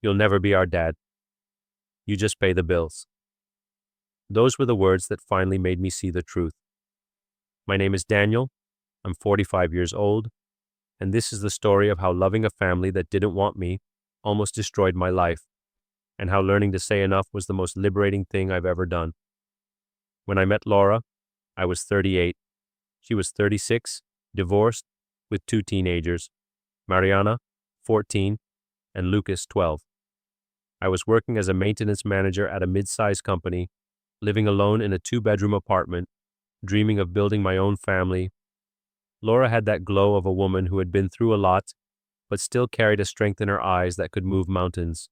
You'll never be our dad. You just pay the bills. Those were the words that finally made me see the truth. My name is Daniel. I'm 45 years old, and this is the story of how loving a family that didn't want me almost destroyed my life, and how learning to say enough was the most liberating thing I've ever done. When I met Laura, I was 38. She was 36, divorced, with 2 teenagers, Mariana, 14, and Lucas, 12. I was working as a maintenance manager at a mid-sized company, living alone in a 2-bedroom apartment, dreaming of building my own family. Laura had that glow of a woman who had been through a lot, but still carried a strength in her eyes that could move mountains.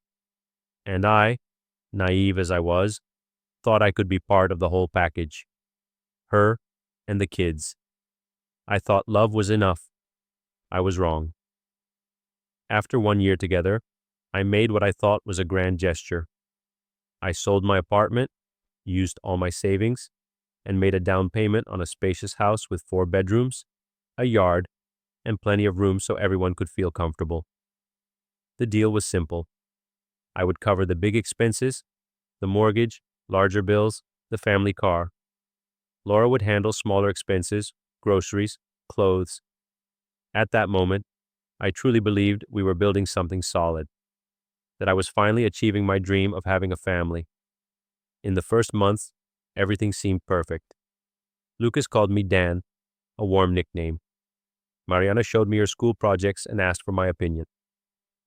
And I, naive as I was, thought I could be part of the whole package. Her and the kids. I thought love was enough. I was wrong. After 1 year together, I made what I thought was a grand gesture. I sold my apartment, used all my savings, and made a down payment on a spacious house with 4 bedrooms, a yard, and plenty of room so everyone could feel comfortable. The deal was simple. I would cover the big expenses, the mortgage, larger bills, the family car. Laura would handle smaller expenses, groceries, clothes. At that moment, I truly believed we were building something solid, that I was finally achieving my dream of having a family. In the first month, everything seemed perfect. Lucas called me Dan, a warm nickname. Mariana showed me her school projects and asked for my opinion.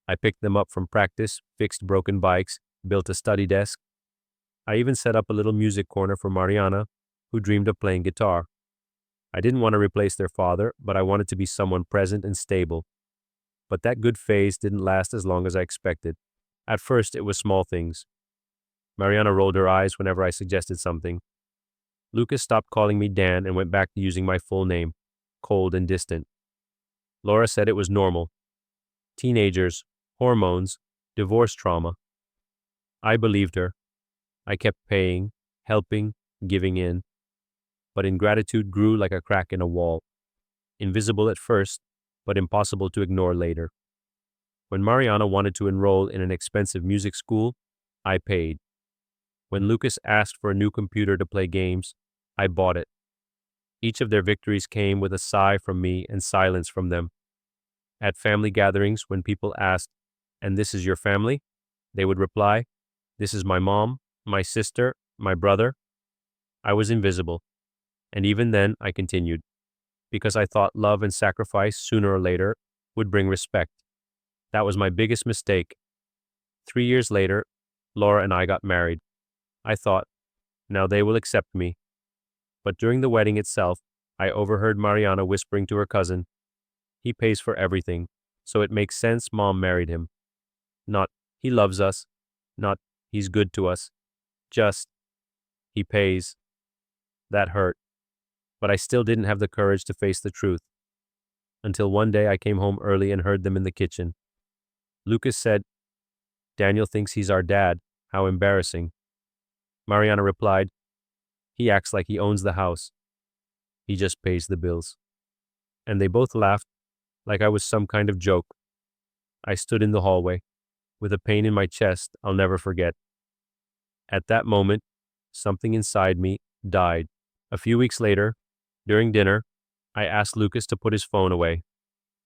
I picked them up from practice, fixed broken bikes, built a study desk. I even set up a little music corner for Mariana, who dreamed of playing guitar. I didn't want to replace their father, but I wanted to be someone present and stable. But that good phase didn't last as long as I expected. At first, it was small things. Mariana rolled her eyes whenever I suggested something. Lucas stopped calling me Dan and went back to using my full name, cold and distant. Laura said it was normal. Teenagers, hormones, divorce trauma. I believed her. I kept paying, helping, giving in. But ingratitude grew like a crack in a wall. Invisible at first, but impossible to ignore later. When Mariana wanted to enroll in an expensive music school, I paid. When Lucas asked for a new computer to play games, I bought it. Each of their victories came with a sigh from me and silence from them. At family gatherings, when people asked, "And this is your family?" they would reply, "This is my mom, my sister, my brother." I was invisible. And even then, I continued, because I thought love and sacrifice, sooner or later, would bring respect. That was my biggest mistake. 3 years later, Laura and I got married. I thought, now they will accept me. But during the wedding itself, I overheard Mariana whispering to her cousin, "He pays for everything, so it makes sense Mom married him." Not, "He loves us," not, "He's good to us," just, "He pays." That hurt. But I still didn't have the courage to face the truth. Until one day I came home early and heard them in the kitchen. Lucas said, "Daniel thinks he's our dad. How embarrassing." Mariana replied, "He acts like he owns the house. He just pays the bills." And they both laughed like I was some kind of joke. I stood in the hallway, with a pain in my chest I'll never forget. At that moment, something inside me died. A few weeks later, during dinner, I asked Lucas to put his phone away.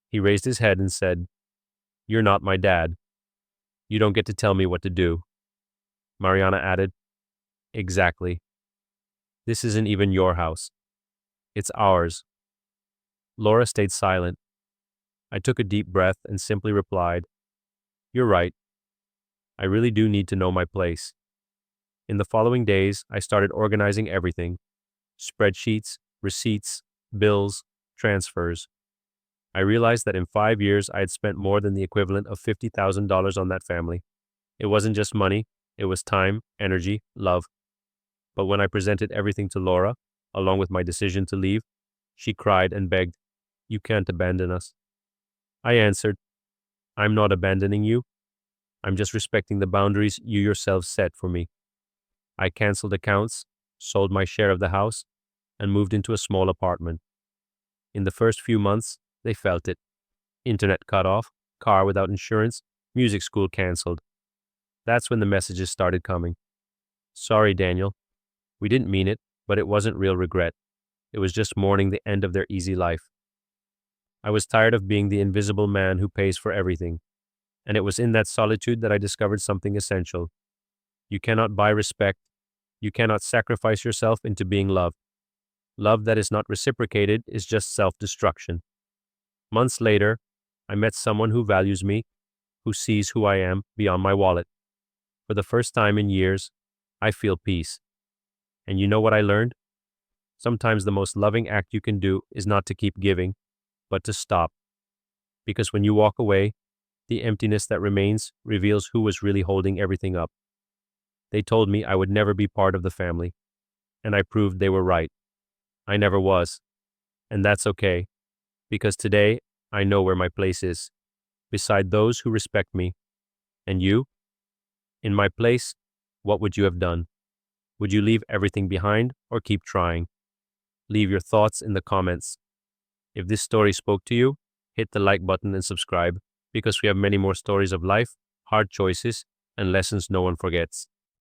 He raised his head and said, "You're not my dad. You don't get to tell me what to do." Mariana added, "Exactly. This isn't even your house. It's ours." Laura stayed silent. I took a deep breath and simply replied, "You're right. I really do need to know my place." In the following days, I started organizing everything: spreadsheets, receipts, bills, transfers. I realized that in 5 years, I had spent more than the equivalent of $50,000 on that family. It wasn't just money, it was time, energy, love. But when I presented everything to Laura, along with my decision to leave, she cried and begged, "You can't abandon us." I answered, "I'm not abandoning you. I'm just respecting the boundaries you yourselves set for me." I canceled accounts, sold my share of the house, and moved into a small apartment. In the first few months, they felt it. Internet cut off, car without insurance, music school canceled. That's when the messages started coming. Sorry, Daniel. We didn't mean it, but it wasn't real regret. It was just mourning the end of their easy life. I was tired of being the invisible man who pays for everything. And it was in that solitude that I discovered something essential. You cannot buy respect. You cannot sacrifice yourself into being loved. Love that is not reciprocated is just self-destruction. Months later, I met someone who values me, who sees who I am beyond my wallet. For the first time in years, I feel peace. And you know what I learned? Sometimes the most loving act you can do is not to keep giving, but to stop. Because when you walk away, the emptiness that remains reveals who was really holding everything up. They told me I would never be part of the family, and I proved they were right. I never was. And that's okay, because today I know where my place is, beside those who respect me. And you? In my place, what would you have done? Would you leave everything behind or keep trying? Leave your thoughts in the comments. If this story spoke to you, hit the like button and subscribe, because we have many more stories of life, hard choices, and lessons no one forgets.